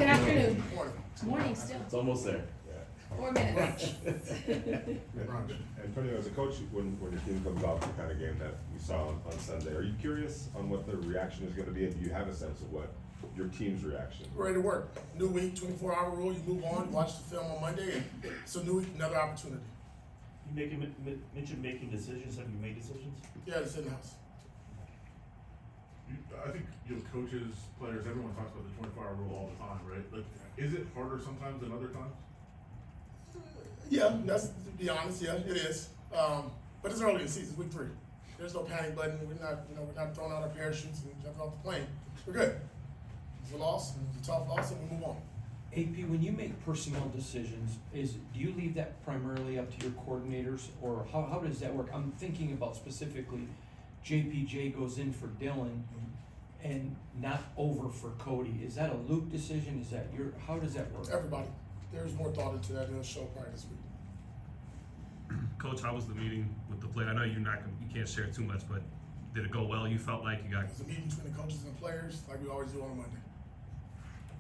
Good afternoon. Morning. Morning still. It's almost there. 4 minutes. Antonio, as a coach, when your team comes off the kind of game that we saw on Sunday, are you curious on what the reaction is going to be? And do you have a sense of what your team's reaction? We're ready to work. New week, 24-hour rule. You move on, you watch the film on Monday, and it's a new week, another opportunity. You mentioned making decisions. Have you made decisions? Yeah, it's in the house. I think coaches, players, everyone talks about the 24-hour rule all the time, right? Like, is it harder sometimes than other times? Yeah, that's to be honest. Yeah, it is. But it's early in the season, it's week 3. There's no panic button. We're not throwing out our parachutes and jumping off the plane. We're good. It's a loss, and it's a tough loss, and we move on. AP, when you make personnel decisions, do you leave that primarily up to your coordinators, or how does that work? I'm thinking about specifically JPJ goes in for Dylan and not over for Cody. Is that a Luke decision? Is that how does that work? Everybody. There's more thought into that. They'll show probably this week. Coach, how was the meeting with the player? I know you can't share too much, but did it go well? You felt like you got? It's a meeting between the coaches and the players, like we always do on a Monday.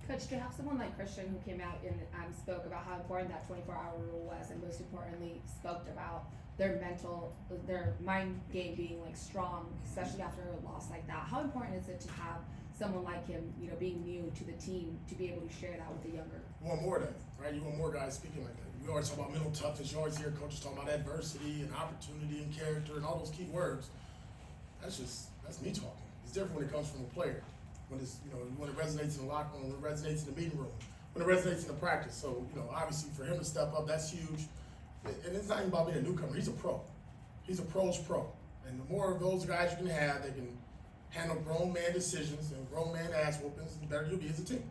Coach, to have someone like Christian who came out and spoke about how important that 24-hour rule was, and most importantly, spoke about their mind game being like strong, especially after a loss like that. How important is it to have someone like him, being new to the team, to be able to share that with the younger? You want more of that, right? You want more guys speaking like that. We always talk about mental toughness. You always hear coaches talking about adversity and opportunity and character and all those key words. That's me talking. It's different when it comes from a player. When it's, when it resonates in the locker room, when it resonates in the meeting room, when it resonates in the practice. So, obviously for him to step up, that's huge. And it's not even about being a newcomer. He's a pro. He's a pro's pro. And the more of those guys you can have that can handle grown man decisions and grown man ass whoopings, the better you'll be as a team.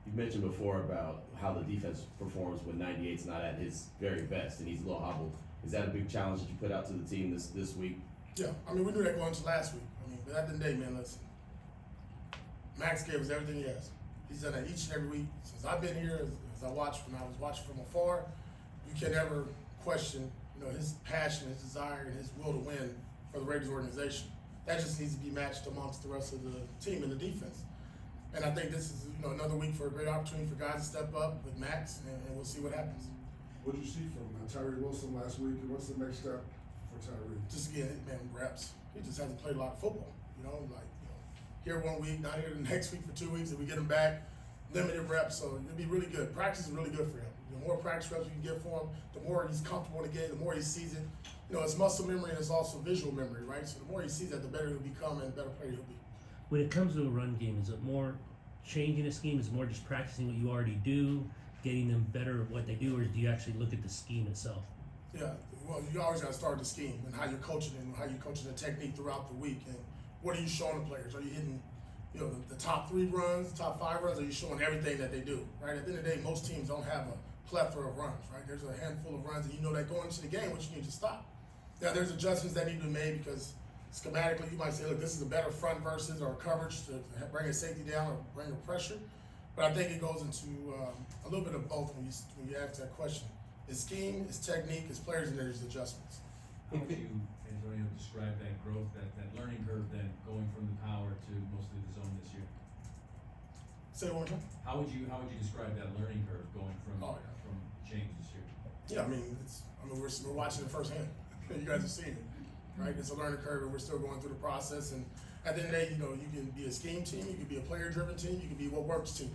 You mentioned before about how the defense performs when 98's not at his very best and he's a little hobbled. Is that a big challenge that you put out to the team this week? Yeah, we knew that going into last week. But at the end of the day, man, listen. Max gave us everything he has. He's done that each and every week since I've been here. As I was watching from afar, you can never question, his passion, his desire, and his will to win for the Raiders organization. That just needs to be matched amongst the rest of the team and the defense. And I think this is, another week for a great opportunity for guys to step up with Max, and we'll see what happens. What did you see from Tyree Wilson last week, and what's the next step for Tyree? Just again, man, reps. He just hasn't played a lot of football. Here 1 week, not here the next week for 2 weeks, and we get him back, limited reps, so it'll be really good. Practice is really good for him. The more practice reps we can get for him, the more he's comfortable in the game, the more he sees it. It's muscle memory and it's also visual memory, right? So the more he sees that, the better he'll become and the better player he'll be. When it comes to a run game, is it more changing a scheme? Is it more just practicing what you already do, getting them better at what they do, or do you actually look at the scheme itself? Yeah, well, you always got to start the scheme and how you're coaching and how you're coaching the technique throughout the week. And what are you showing the players? Are you hitting, the top 3 runs, top 5 runs? Are you showing everything that they do, right? At the end of the day, most teams don't have a plethora of runs, right? There's a handful of runs, and that going into the game, which you need to stop. Now, there's adjustments that need to be made because schematically, you might say, look, this is a better front versus or coverage to bring a safety down or bring a pressure. But I think it goes into a little bit of both when you ask that question. It's scheme, it's technique, it's players, and there's adjustments. How would you, Antonio, describe that growth, that learning curve then going from the power to mostly the zone this year? Say it one more time. How would you describe that learning curve going from change this year? Yeah, we're watching it firsthand. You guys have seen it, right? It's a learning curve, and we're still going through the process. And at the end of the day, you can be a scheme team, you can be a player-driven team, you can be what works team,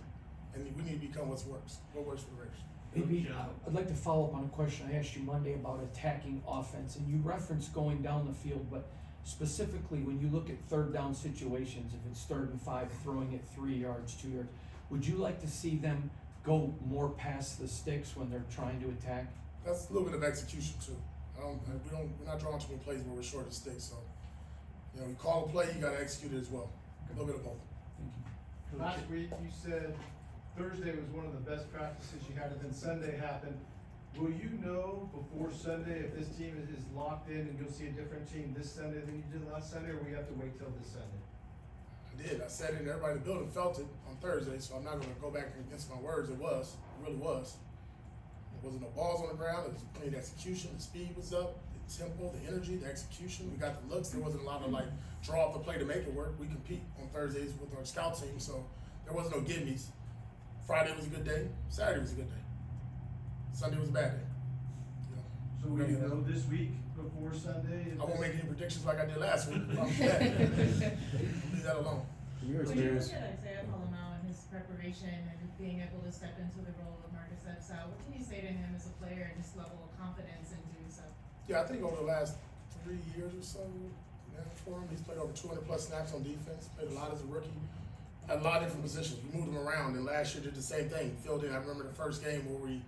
and we need to become what works for the Raiders. Maybe I'd like to follow up on a question I asked you Monday about attacking offense, and you referenced going down the field, but specifically when you look at third down situations, if it's 3rd and 5, throwing it 3 yards, 2 yards, would you like to see them go more past the sticks when they're trying to attack? That's a little bit of execution too. We're not drawing too many plays where we're short of sticks, so you call a play, you got to execute it as well. A little bit of both. Thank you. Last week you said Thursday was one of the best practices you had, and then Sunday happened. Will you know before Sunday if this team is locked in and you'll see a different team this Sunday than you did last Sunday, or we have to wait till this Sunday? I did. I said it, and everybody in the building felt it on Thursday, so I'm not going to go back against my words. It really was. There wasn't no balls on the ground. It was clean execution. The speed was up, the tempo, the energy, the execution. We got the looks. There wasn't a lot of draw up the play to make it work. We compete on Thursdays with our scout team, so there wasn't no give-me's. Friday was a good day. Saturday was a good day. Sunday was a bad day. You know, So will you know this week before Sunday? if I won't this- make any predictions like I did last week. I'll leave that alone. From your When you experience, look at Isaiah Palomao and his preparation and being able to step into the role of Marcus Epps, what can you say to him as a player and his level of confidence in doing so? Yeah, I think over the last 3 years or so, for him, he's played over 200 plus snaps on defense, played a lot as a rookie, at a lot of different positions. We moved him around, and last year did the same thing. Filled in. I remember the first game where we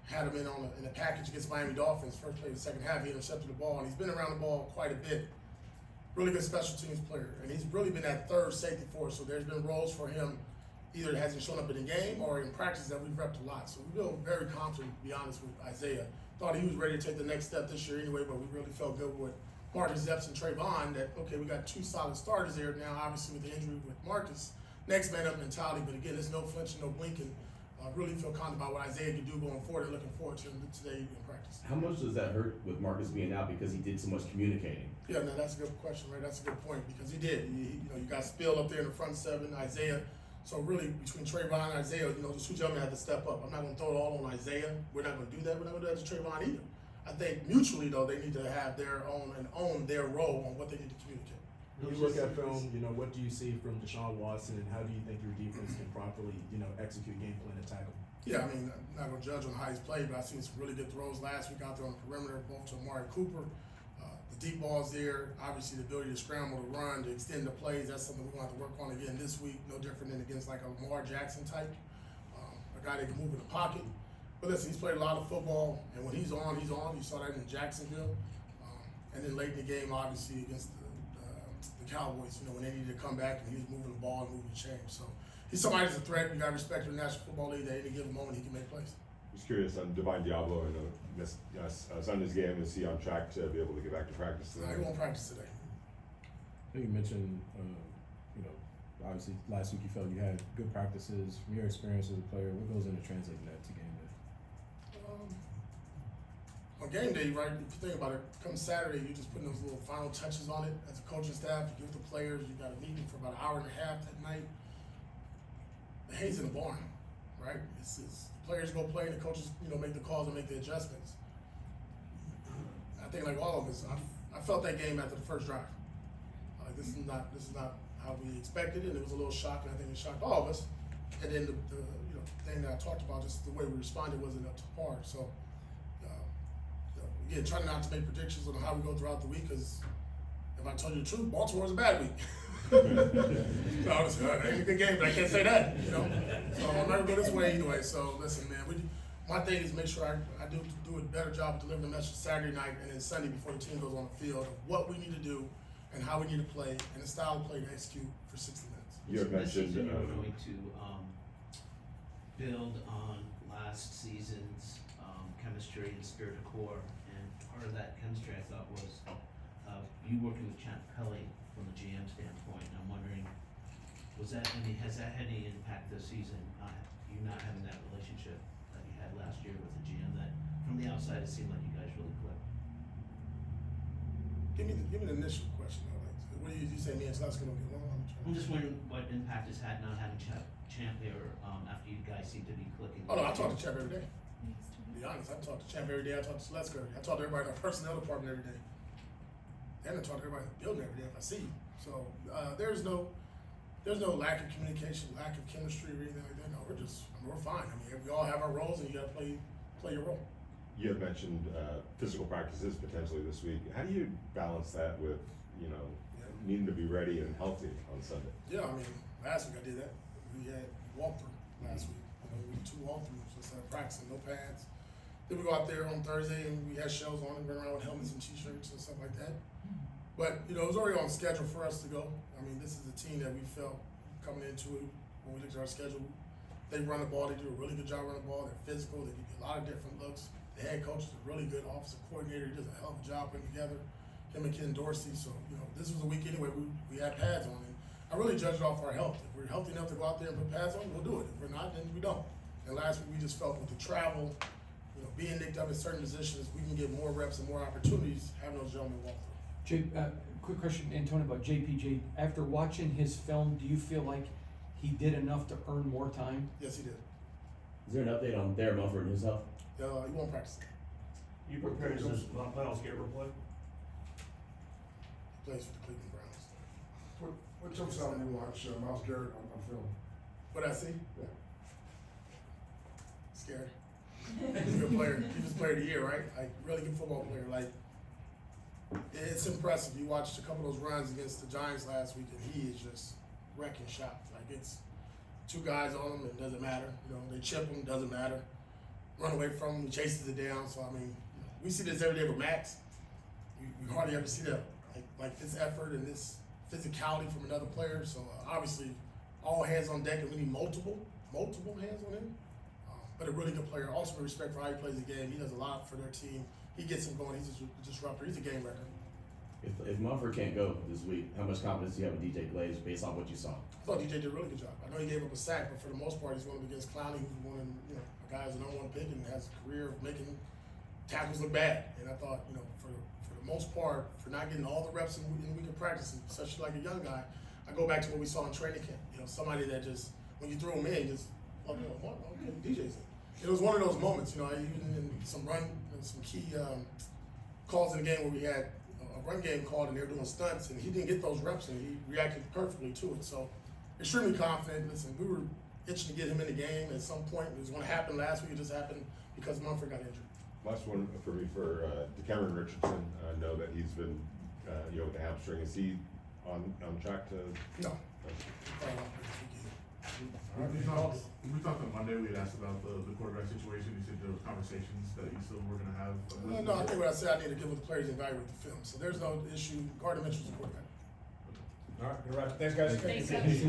had him in a package against Miami Dolphins. First play of the second half, he intercepted the ball, and he's been around the ball quite a bit. Really good special teams player, and he's really been that third safety for us. So there's been roles for him, either it hasn't shown up in the game or in practice that we've repped a lot. So we feel very confident, to be honest, with Isaiah. Thought he was ready to take the next step this year anyway, but we really felt good with Marcus Epps and Trayvon that, okay, we got 2 solid starters there now, obviously with the injury with Marcus. Next man up mentality, but again, there's no flinching, no blinking. Really feel confident about what Isaiah can do going forward and looking forward to him today in practice. How much does that hurt with Marcus being out because he did so much communicating? Yeah, no, that's a good question, right? That's a good point because he did. You got Spill up there in the front 7, Isaiah. So really, between Trayvon and Isaiah, those 2 gentlemen had to step up. I'm not going to throw it all on Isaiah. We're not going to do that. We're not going to do that to Trayvon either. I think mutually, though, they need to have their own and own their role on what they need to communicate. when you look at film, what do you see from Deshaun Watson, and how do you think your defense can properly, execute game plan and tackle? Yeah, I mean, I'm not going to judge on how he's played, but I've seen some really good throws last week out there on the perimeter, both to Amari Cooper. The deep balls there, obviously the ability to scramble, to run, to extend the plays, that's something we're going to have to work on again this week, no different than against like a Lamar Jackson type, a guy that can move in the pocket. But listen, he's played a lot of football, and when he's on, he's on. You saw that in Jacksonville. And then late in the game, obviously, against the Cowboys, when they needed to come back and he was moving the ball and moving the chain. So he's somebody that's a threat. You got to respect in the National Football League that at any given moment he can make plays. Just curious on Divine Diablo and Sunday's game. Is he on track to be able to get back to practice today? He won't practice today. You mentioned, obviously last week you felt you had good practices. From your experience as a player, what goes into translating that to game day? On game day, right, if you think about it, come Saturday, you're just putting those little final touches on it as a coaching staff. You give the players, you got a meeting for about an hour and a half that night. The hay's in the barn, right? It's the players go play and the coaches, make the calls and make the adjustments. I think like all of us, I felt that game after the first drive. This is not how we expected it, and it was a little shocking. I think it shocked all of us. And then the thing that I talked about, just the way we responded wasn't up to par. So again, trying not to make predictions on how we go throughout the week, because if I told you the truth, Baltimore's a bad week. So honestly, it ain't a good game, but I can't say that, So I'm not gonna go this way either way. So listen, man, my thing is make sure I do a better job of delivering the message Saturday night and then Sunday before the team goes on the field of what we need to do and how we need to play and the style of play to execute for 60 minutes. You had mentioned you're going to build on last season's chemistry and spirit of core, and part of that chemistry I thought was you working with Champ Pelly from the GM standpoint. And I'm wondering, has that had any impact this season? You not having that relationship that you had last year with the GM, that from the outside it seemed like you guys really clicked. Give me the initial question though. Like, what do you say? Me and Scott's gonna get along? I'm just wondering what impact it's had not having Champ there after you guys seem to be clicking. Oh no, I talk to Champ every day. To be honest, I talk to Champ every day. I talk to Celeste every day. I talk to everybody in our personnel department every day. And I talk to everybody in the building every day if I see you. So there's no lack of communication, lack of chemistry or anything like that. No, we're fine. I mean, we all have our roles, and you got to play your role. You had mentioned physical practices potentially this week. How do you balance that with needing to be ready and healthy on Sunday? Yeah, I mean, last week I did that. We had walkthrough last week. We did 2 walkthroughs instead of practicing, no pads. Then we go out there on Thursday and we had shells on and run around with helmets and t-shirts and stuff like that. But it was already on schedule for us to go. I mean, this is a team that we felt coming into it when we looked at our schedule. They run the ball. They do a really good job running the ball. They're physical. They give you a lot of different looks. The head coach is a really good offensive coordinator. He does a hell of a job putting together. Him and Ken Dorsey. So this was a week anyway. We had pads on, and I really judge it off our health. If we're healthy enough to go out there and put pads on, we'll do it. If we're not, then we don't. And last week we just felt with the travel, being nicked up in certain positions, we can get more reps and more opportunities having those gentlemen walk through. Quick question, Antonio, about JPJ. After watching his film, do you feel like he did enough to earn more time? Yes, he did. Is there an update on Darren Mumford and his health? He won't practice. You prepared as this Miles Garrett play? He plays for the Cleveland Browns. What jumps out when you watch Miles Garrett on film? What I see? Yeah. Scary. He's a good player. He was player of the year, right? Like, really good football player. Like, it's impressive. You watched a couple of those runs against the Giants last week, and he is just wrecking shop. Like, it's two guys on him, it doesn't matter. You know, they chip him, doesn't matter. Run away from him, he chases it down. So, I mean, we see this every day with Max. We hardly ever see that. Like this effort and this physicality from another player. So, obviously, all hands on deck, and we need multiple hands on him. But a really good player. Also, respect for how he plays the game. He does a lot for their team. He gets them going. He's a disruptor. He's a game wrecker. If Mumford can't go this week, how much confidence do you have in DJ Glaze based on what you saw? I thought DJ did a really good job. I know he gave up a sack, but for the most part, he's going up against Clowney, who's one of a guy who's the number one pick and has a career of making tackles look bad. And I thought, for the most part, for not getting all the reps in week of practices, especially like a young guy, I go back to what we saw in training camp. Somebody that just, when you throw him in, just, okay, DJ's in. It was one of those moments, even in some key calls in the game where we had a run game called and they were doing stunts, and he didn't get those reps, and he reacted perfectly to it. So, extremely confident. Listen, we were itching to get him in the game at some point. It was going to happen last week. It just happened because Mumford got injured. Last one for me for Cameron Richardson. I know that he's been, with the hamstring. Is he on track to? No. We talked on Monday. We had asked about the quarterback situation. You said there were conversations that you still were going to have. No, I think what I said, I need to get with the players and evaluate the film. So there's no issue. Gardner Mitchell's the quarterback. All right, you're right. Thanks, guys. Thanks, guys.